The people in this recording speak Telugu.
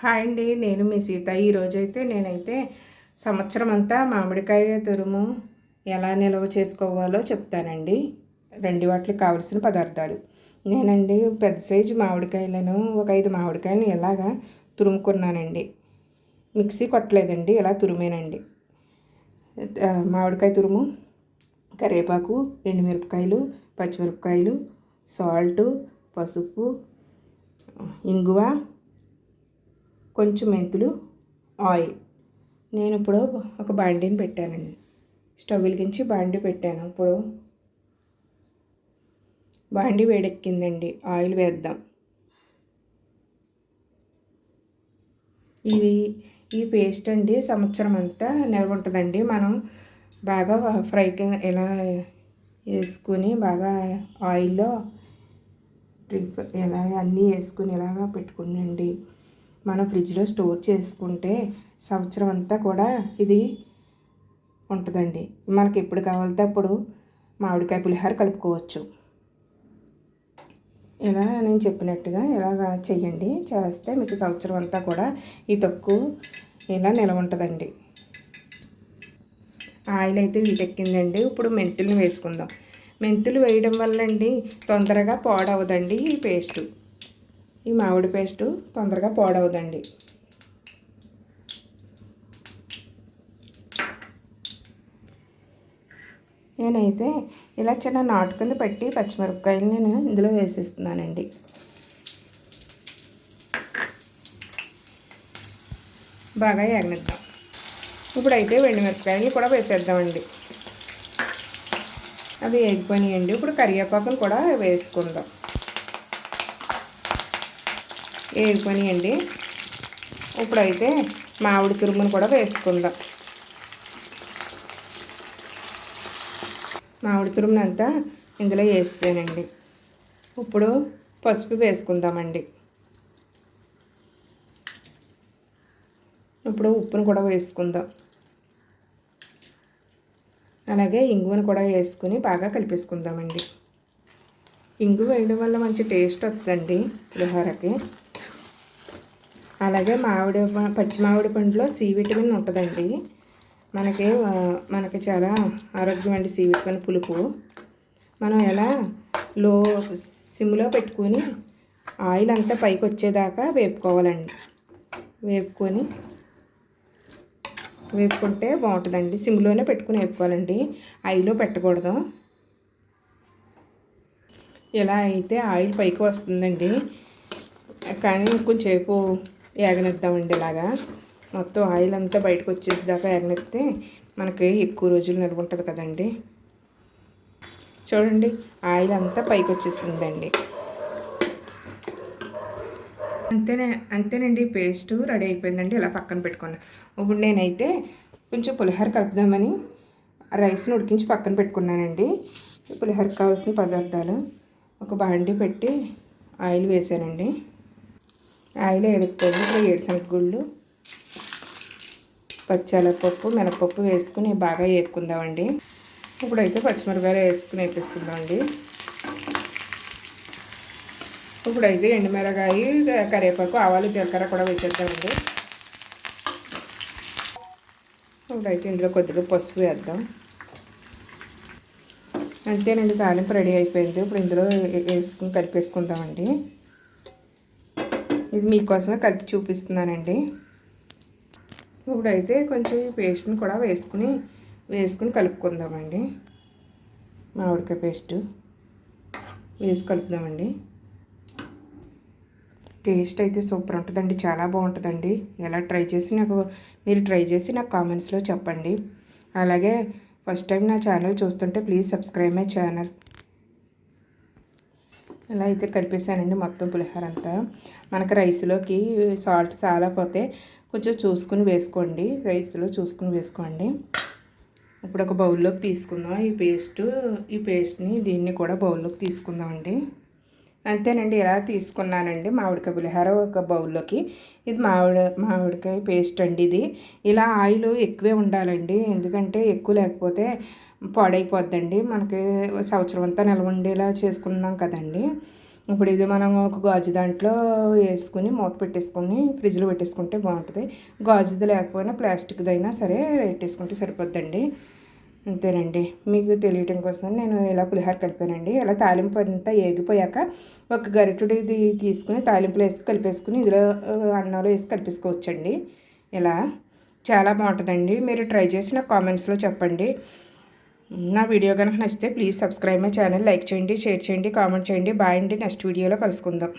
హాయ్ అండి, నేను మీ సీత. ఈరోజైతే నేనైతే సంవత్సరం అంతా మామిడికాయ తురుము ఎలా నిల్వ చేసుకోవాలో చెప్తానండి. వాటికి కావలసిన పదార్థాలు నేనండి పెద్ద సైజు మామిడికాయలను ఒక 5 మామిడికాయలను ఎలాగా తురుముకున్నానండి. మిక్సీ కొట్టలేదండి, ఇలా తురిమేనండి. మామిడికాయ తురుము, కరివేపాకు, ఎండుమిరపకాయలు, పచ్చిమిరపకాయలు, సాల్టు, పసుపు, ఇంగువ, కొంచెం మెంతులు, ఆయిల్. నేను ఇప్పుడు ఒక బాండీని పెట్టానండి. స్టవ్ వెలిగించి బాండీ పెట్టాను. ఇప్పుడు బాండీ వేడెక్కిందండి, ఆయిల్ వేద్దాం. ఈ పేస్ట్ అండి సంవత్సరం అంతా నిల్వ ఉంటుందండి. మనం బాగా ఫ్రైకి ఇలా వేసుకుని బాగా ఆయిల్లో ఇలా అన్నీ వేసుకుని ఇలాగా పెట్టుకునండి. మనం ఫ్రిడ్జ్లో స్టోర్ చేసుకుంటే సంవత్సరం అంతా కూడా ఇది ఉంటుందండి. మనకి ఎప్పుడు కావాలంటే అప్పుడు మామిడికాయ పులిహోర కలుపుకోవచ్చు. ఇలా నేను చెప్పినట్టుగా ఇలాగా చెయ్యండి. చేస్తే మీకు సంవత్సరం అంతా కూడా ఈ తక్కువ ఇలా నిలవ ఉంటుందండి. ఆయిల్ అయితే వీటెక్కిందండి. ఇప్పుడు మెంతులను వేసుకుందాం. మెంతులు వేయడం వల్ల అండి తొందరగా పాడవదండి. ఈ మామిడి పేస్టు తొందరగా పాడవదండి. నేనైతే ఇలా చిన్న నాటు కింద పెట్టి పచ్చిమిరపకాయలు నేను ఇందులో వేసేస్తున్నానండి. బాగా ఏగనిద్దాం. ఇప్పుడైతే ఎండుమిరపకాయలు కూడా వేసేద్దామండి. అది వేగిపోయినాయండి. ఇప్పుడు కరివేపాకును కూడా వేసుకుందాం. వేగిపోయినాయండి. ఇప్పుడైతే మామిడి తురుమును కూడా వేసుకుందాం. మామిడి తురుమును అంతా ఇందులో వేస్తానండి. ఇప్పుడు పసుపు వేసుకుందామండి. ఇప్పుడు ఉప్పును కూడా వేసుకుందాం. అలాగే ఇంగువను కూడా వేసుకుని బాగా కలిపేసుకుందామండి. ఇంగు వేయడం వల్ల మంచి టేస్ట్ వస్తుందండి పులిహోరకి. అలాగే పచ్చి మామిడి పండులో సి విటమిన్ ఉంటుందండి. మనకి చాలా ఆరోగ్యం అండి సి విటమిన్ పులుపు. మనం ఎలా సిమ్లో పెట్టుకొని ఆయిల్ అంతా పైకి వచ్చేదాకా వేపుకోవాలండి. వేపుకుంటే బాగుంటుందండి. సిమ్లోనే పెట్టుకుని వేపుకోవాలండి, హైలో పెట్టకూడదు. ఇలా అయితే ఆయిల్ పైకి వస్తుందండి, కానీ కొంచెంసేపు ఏగనిద్దామండి. ఇలాగా మొత్తం ఆయిల్ అంతా బయటకు వచ్చేసేదాకా ఏగనిస్తే మనకి ఎక్కువ రోజులు నిల్వ ఉంటుంది కదండి. చూడండి, ఆయిల్ అంతా పైకి వచ్చేసిందండి. అంతేనండి, పేస్ట్ రెడీ అయిపోయిందండి. ఇలా పక్కన పెట్టుకున్నాను. ఇప్పుడు నేనైతే కొంచెం పులిహోర కలుపుదామని రైస్ని ఉడికించి పక్కన పెట్టుకున్నానండి. పులిహోరకి కావాల్సిన పదార్థాలు: ఒక బాండీ పెట్టి ఆయిల్ వేసానండి. ఆయిల్ ఎడుపుతుంది. ఇప్పుడు ఏడుశనగగుళ్ళు, పచ్చెనగపప్పు, మినపప్పు వేసుకుని బాగా వేపుకుందామండి. ఇప్పుడైతే పచ్చిమిరపకాయలు వేసుకుని వేపిస్తుందామండి. ఇప్పుడైతే ఎండుమిరపకాయ, కరివేపాకు, ఆవాలు, జీలకర్ర కూడా వేసేద్దామండి. ఇప్పుడైతే ఇందులో కొద్దిగా పసుపు వేద్దాం. అంతేనండి, తాలింపు రెడీ అయిపోయింది. ఇప్పుడు ఇందులో వేసుకుని కలిపేసుకుందామండి. ఇది మీకోసమే కలిపి చూపిస్తున్నానండి. ఇప్పుడైతే కొంచెం ఈ పేస్ట్ని కూడా వేసుకుని కలుపుకుందామండి. మామిడికాయ పేస్టు వేసి కలుపుదామండి. టేస్ట్ అయితే సూపర్ ఉంటుందండి, చాలా బాగుంటుందండి. మీరు ట్రై చేసి నాకు కామెంట్స్లో చెప్పండి. అలాగే ఫస్ట్ టైం నా ఛానల్ చూస్తుంటే ప్లీజ్ సబ్స్క్రైబ్ మై ఛానల్. ఇలా అయితే కలిపేసానండి మొత్తం పులిహోర అంతా. మనకు రైస్లోకి సాల్ట్ చాలా పోతే కొంచెం చూసుకుని వేసుకోండి. రైస్లో చూసుకుని వేసుకోండి. ఇప్పుడు ఒక బౌల్లోకి తీసుకుందాం. ఈ పేస్ట్ని దీన్ని కూడా బౌల్లోకి తీసుకుందామండి. అంతేనండి, ఇలా తీసుకున్నానండి మామిడికాయ పులిహోర ఒక బౌల్లోకి. ఇది మామిడికాయ పేస్ట్ అండి. ఇది ఇలా ఆయిల్ ఎక్కువే ఉండాలండి, ఎందుకంటే ఎక్కువ లేకపోతే పాడైపోద్దండి. మనకి సంవత్సరం అంతా నిల్వ ఉండేలా చేసుకున్నాం కదండి. ఇప్పుడు ఇది మనం ఒక గాజు దాంట్లో వేసుకుని మూత పెట్టేసుకొని ఫ్రిడ్జ్లో పెట్టేసుకుంటే బాగుంటుంది. గాజుది లేకపోయినా ప్లాస్టిక్దైనా సరే పెట్టేసుకుంటే సరిపోద్దండి. అంతేనండి. మీకు తెలియటం కోసం నేను ఇలా పులిహోర కలిపానండి. ఇలా తాలింపు అంతా ఏగిపోయాక ఒక గరిటెడు ఇది తీసుకుని తాలింపులో వేసి కలిపేసుకుని ఇందులో అన్నంలో వేసి కలిపేసుకోవచ్చండి. ఇలా చాలా బాగుంటుందండి. మీరు ట్రై చేసి నాకు కామెంట్స్లో చెప్పండి. నా వీడియో కనుక నచ్చితే please subscribe my channel, like చేయండి, షేర్ చేయండి, కామెంట్ చేయండి. బాయ్ అండి. నెక్స్ట్ వీడియోలో కలుసుకుందాం.